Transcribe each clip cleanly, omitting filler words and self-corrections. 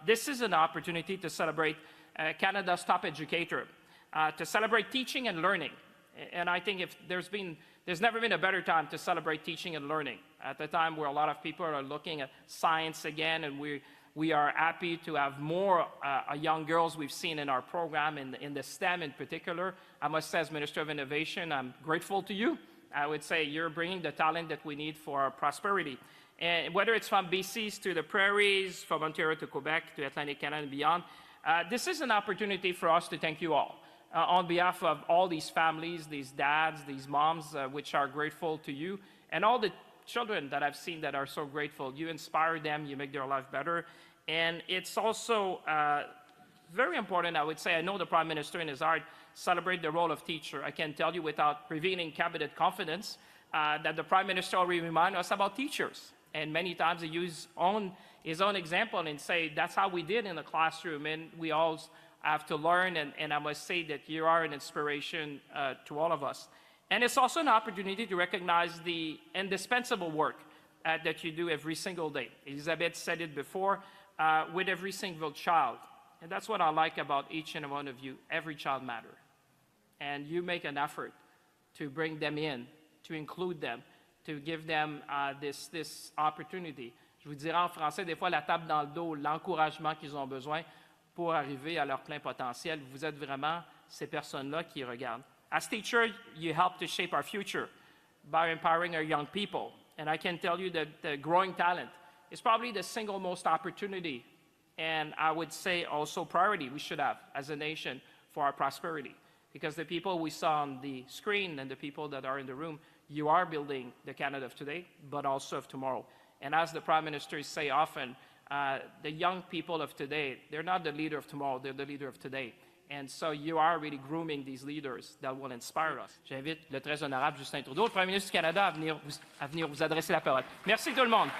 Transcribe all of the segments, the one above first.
this is an opportunity to celebrate Canada's top educator, to celebrate teaching and learning. And I think if there's never been a better time to celebrate teaching and learning. At the time where a lot of people are looking at science again, and we are happy to have more young girls we've seen in our program, in the STEM in particular. I must say, as Minister of Innovation, I'm grateful to you. I would say you're bringing the talent that we need for our prosperity. And whether it's from BCs to the prairies, from Ontario to Quebec, to Atlantic Canada and beyond, this is an opportunity for us to thank you all. On behalf of all these families, these dads, these moms, which are grateful to you, and all the children that I've seen that are so grateful. You inspire them, you make their life better. And it's also very important, I would say. I know the Prime Minister in his heart celebrate the role of teacher. I can tell you without revealing cabinet confidence that the Prime Minister already reminded us about teachers. And many times he used his own example and say, that's how we did in the classroom. And we all have to learn, and I must say that you are an inspiration to all of us. And it's also an opportunity to recognize the indispensable work that you do every single day. Elizabeth said it before, with every single child. And that's what I like about each and one of you. Every child matters. And you make an effort to bring them in, to include them, to give them this opportunity. Je vous dirais en français, des fois, la tape dans le dos, l'encouragement qu'ils ont besoin pour arriver à leur plein potentiel. Vous êtes vraiment ces personnes-là qui regardent. As teachers, you help to shape our future by empowering our young people. And I can tell you that the growing talent is probably the single most opportunity, and I would say also priority we should have as a nation for our prosperity. Because the people we saw on the screen and the people that are in the room, you are building the Canada of today, but also of tomorrow. And as the Prime Minister say often, the young people of today, they're not the leader of tomorrow, they're the leader of today. And so you are really grooming these leaders that will inspire us. J'invite le très honorable Justin Trudeau, le Premier ministre du Canada, à venir vous adresser la parole. Merci tout le monde.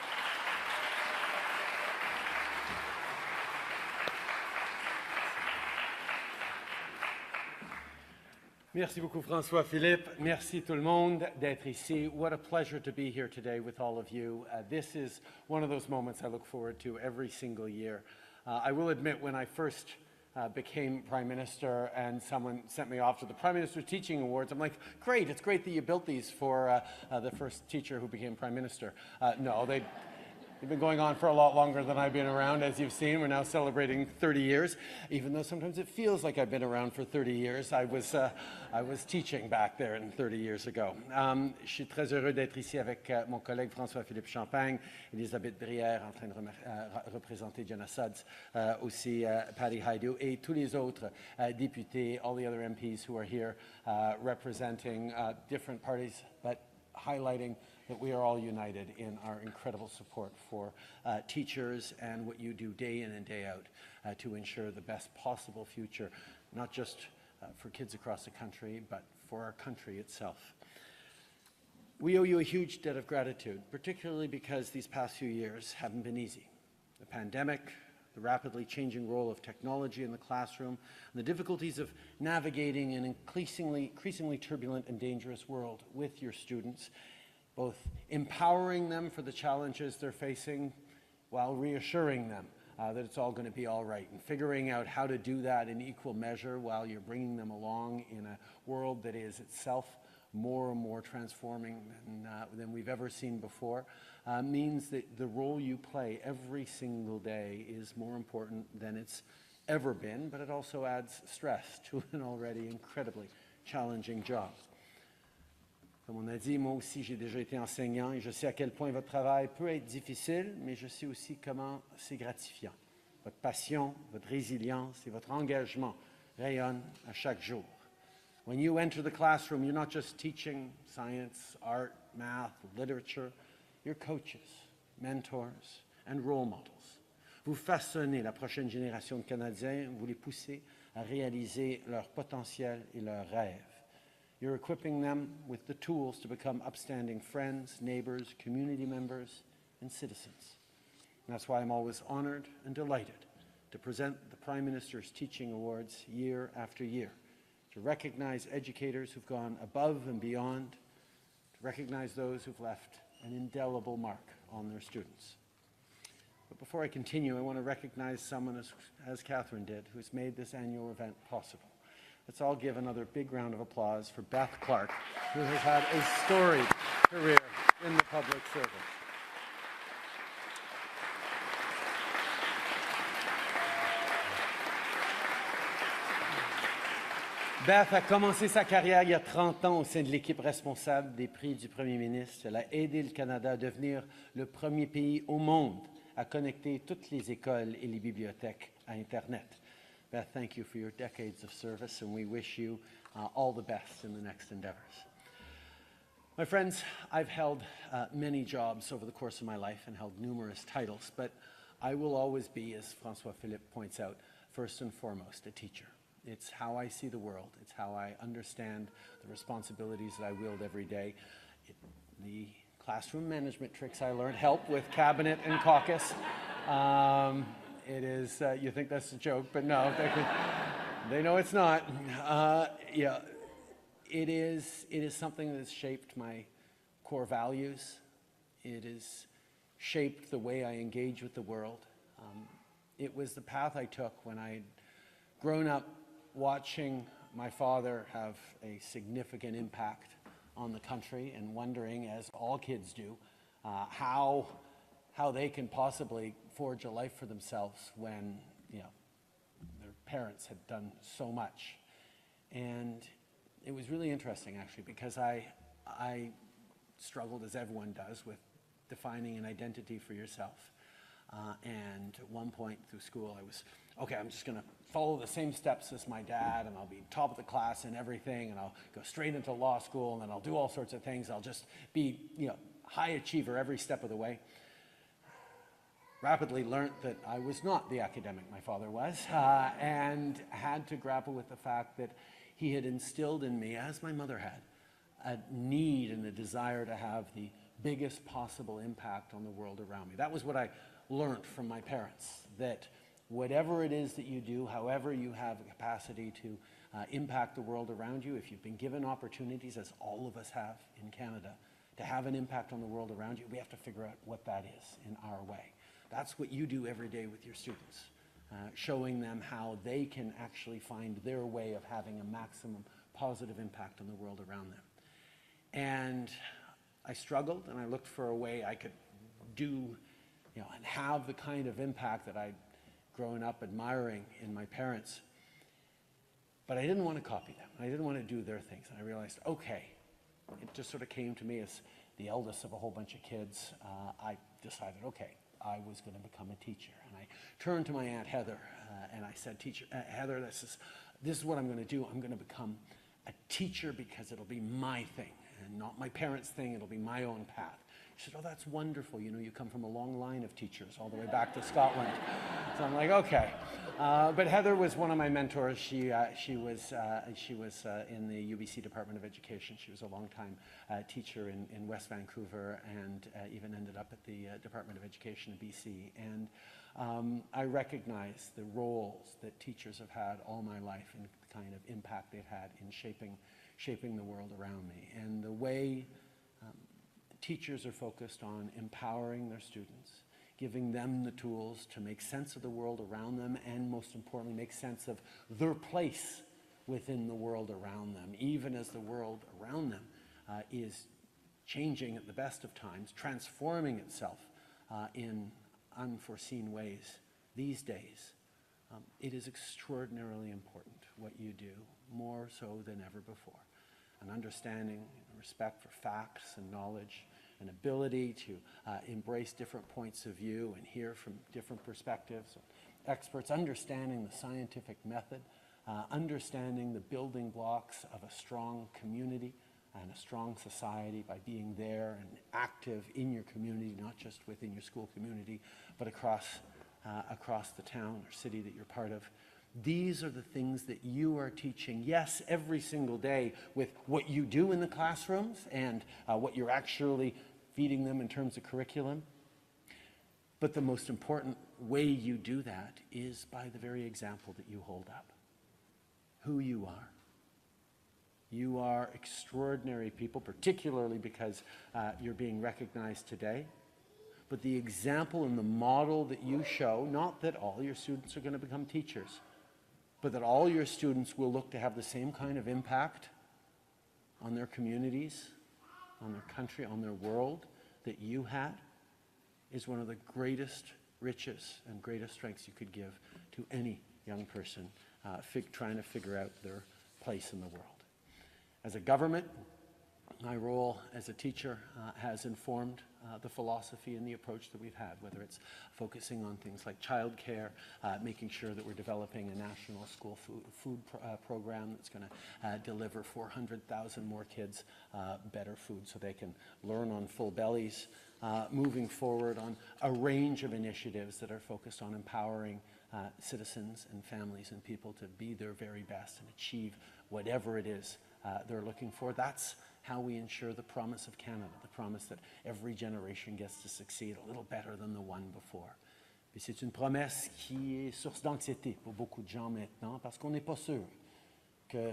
Merci beaucoup, François-Philippe. Merci tout le monde d'être ici. What a pleasure to be here today with all of you. This is one of those moments I look forward to every single year. I will admit, when I first became Prime Minister and someone sent me off to the Prime Minister Teaching Awards, I'm like, great, it's great that you built these for the first teacher who became Prime Minister. No, they've been going on for a lot longer than I've been around, as you've seen. We're now celebrating 30 years, even though sometimes it feels like I've been around for 30 years. I was teaching back there 30 years ago. Je suis très heureux d'être ici avec mon collègue François-Philippe Champagne, Elisabeth Brière, en train de représenter Jenna Sudds, aussi Patty Haidu, et tous les autres députés, all the other MPs who are here representing different parties, but highlighting that we are all united in our incredible support for teachers and what you do day in and day out to ensure the best possible future, not just for kids across the country, but for our country itself. We owe you a huge debt of gratitude, particularly because these past few years haven't been easy. The pandemic, the rapidly changing role of technology in the classroom, and the difficulties of navigating an increasingly turbulent and dangerous world with your students, both empowering them for the challenges they're facing while reassuring them that it's all going to be all right, and figuring out how to do that in equal measure while you're bringing them along in a world that is itself more and more transforming than we've ever seen before, means that the role you play every single day is more important than it's ever been, but it also adds stress to an already incredibly challenging job. Comme on a dit, moi aussi j'ai déjà été enseignant et je sais à quel point votre travail peut être difficile, mais je sais aussi comment c'est gratifiant. Votre passion, votre résilience et votre engagement rayonnent à chaque jour. When you enter the classroom, you're not just teaching science, art, math, literature. You're coaches, mentors, and role models. Vous façonnez la prochaine génération de Canadiens, vous les poussez à réaliser leur potentiel et leurs rêves. You're equipping them with the tools to become upstanding friends, neighbors, community members, and citizens. And that's why I'm always honored and delighted to present the Prime Minister's Teaching Awards year after year, to recognize educators who've gone above and beyond, to recognize those who've left an indelible mark on their students. But before I continue, I want to recognize someone, as Catherine did, who's made this annual event possible. Let's all give another big round of applause for Beth Clark, who has had a storied career in the public service. Beth a commencé sa carrière il y a 30 ans au sein de l'équipe responsable des prix du Premier ministre. Elle a aidé le Canada à devenir le premier pays au monde à connecter toutes les écoles et les bibliothèques à Internet. Beth, thank you for your decades of service, and we wish you all the best in the next endeavors. My friends, I've held many jobs over the course of my life and held numerous titles, but I will always be, as François-Philippe points out, first and foremost, a teacher. It's how I see the world. It's how I understand the responsibilities that I wield every day. The classroom management tricks I learned help with cabinet and caucus. It is, you think that's a joke, but no, they know it's not. Yeah, it is something that has shaped my core values. It has shaped the way I engage with the world. It was the path I took when I'd grown up watching my father have a significant impact on the country and wondering, as all kids do, how they can possibly forge a life for themselves when, you know, their parents had done so much. And it was really interesting, actually, because I struggled, as everyone does, with defining an identity for yourself. And at one point through school, I was, okay, I'm just going to follow the same steps as my dad, and I'll be top of the class and everything, and I'll go straight into law school, and then I'll do all sorts of things. I'll just be, you know, high achiever every step of the way. Rapidly learned that I was not the academic my father was, and had to grapple with the fact that he had instilled in me, as my mother had, a need and a desire to have the biggest possible impact on the world around me. That was what I learned from my parents, that whatever it is that you do, however you have the capacity to impact the world around you, if you've been given opportunities, as all of us have in Canada, to have an impact on the world around you, we have to figure out what that is in our way. That's what you do every day with your students, showing them how they can actually find their way of having a maximum positive impact on the world around them. And I struggled, and I looked for a way I could do, you know, and have the kind of impact that I'd grown up admiring in my parents. But I didn't want to copy them. I didn't want to do their things. And I realized, okay, it just sort of came to me as the eldest of a whole bunch of kids. I decided, okay, I was going to become a teacher. And I turned to my Aunt Heather and I said, Heather, this is what I'm going to do. I'm going to become a teacher because it'll be my thing and not my parents' thing. It'll be my own path. She said, oh, that's wonderful. You know, you come from a long line of teachers all the way back to Scotland. So I'm like, okay. But Heather was one of my mentors. She was in the UBC Department of Education. She was a long-time teacher in West Vancouver and even ended up at the Department of Education in BC. And I recognize the roles that teachers have had all my life and the kind of impact they've had in shaping the world around me. And the way teachers are focused on empowering their students, giving them the tools to make sense of the world around them, and most importantly, make sense of their place within the world around them, even as the world around them is changing at the best of times, transforming itself in unforeseen ways these days. It is extraordinarily important what you do, more so than ever before. An understanding and respect for facts and knowledge, an ability to embrace different points of view and hear from different perspectives, experts, understanding the scientific method, understanding the building blocks of a strong community and a strong society by being there and active in your community, not just within your school community, but across the town or city that you're part of. These are the things that you are teaching, yes, every single day with what you do in the classrooms and what you're actually feeding them in terms of curriculum. But the most important way you do that is by the very example that you hold up. Who you are. You are extraordinary people, particularly because you're being recognized today. but the example and the model that you show, not that all your students are going to become teachers, but that all your students will look to have the same kind of impact on their communities, on their country, on their world that you had, is one of the greatest riches and greatest strengths you could give to any young person trying to figure out their place in the world. As a government, my role as a teacher has informed the philosophy and the approach that we've had, whether it's focusing on things like childcare, making sure that we're developing a national school food program that's going to deliver 400,000 more kids better food so they can learn on full bellies, moving forward on a range of initiatives that are focused on empowering citizens and families and people to be their very best and achieve whatever it is they're looking for. That's how we ensure the promise of Canada, the promise that every generation gets to succeed a little better than the one before. Et c'est une promesse qui est source d'anxiété pour beaucoup de gens maintenant, parce qu'on n'est pas sûr que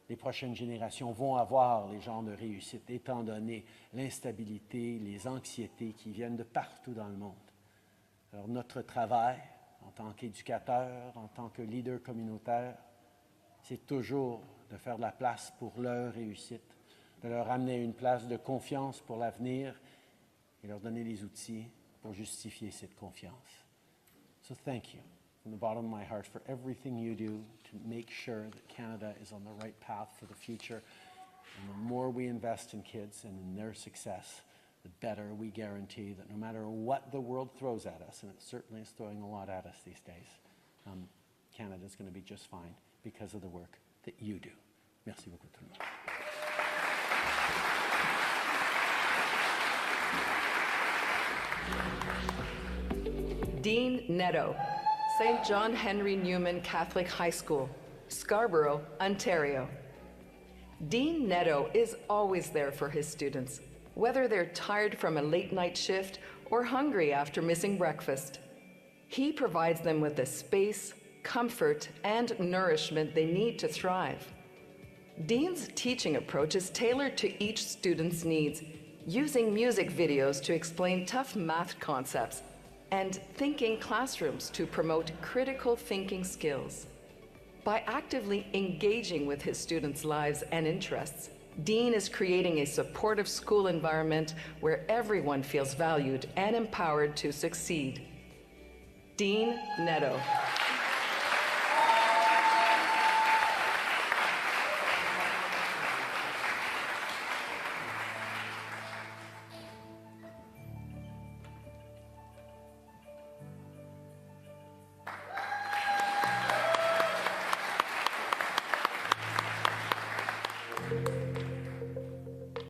les prochaines générations vont avoir les genres de réussite, étant donné l'instabilité, les anxiétés qui viennent de partout dans le monde. Alors notre travail, en tant qu'éducateur, en tant que leader communautaire, c'est toujours de faire de la place pour leur réussite, de leur amener une place de confiance pour l'avenir et leur donner les outils pour justifier cette confiance. So thank you from the bottom of my heart for everything you do to make sure that Canada is on the right path for the future. And the more we invest in kids and in their success, the better we guarantee that no matter what the world throws at us, and it certainly is throwing a lot at us these days, Canada is going to be just fine because of the work that you do. Merci beaucoup tout le monde. Dean Netto, St. John Henry Newman Catholic High School, Scarborough, Ontario. Dean Netto is always there for his students, whether they're tired from a late night shift or hungry after missing breakfast. He provides them with the space, comfort, and nourishment they need to thrive. Dean's teaching approach is tailored to each student's needs, using music videos to explain tough math concepts and thinking classrooms to promote critical thinking skills. By actively engaging with his students' lives and interests, Dean is creating a supportive school environment where everyone feels valued and empowered to succeed. Dean Netto.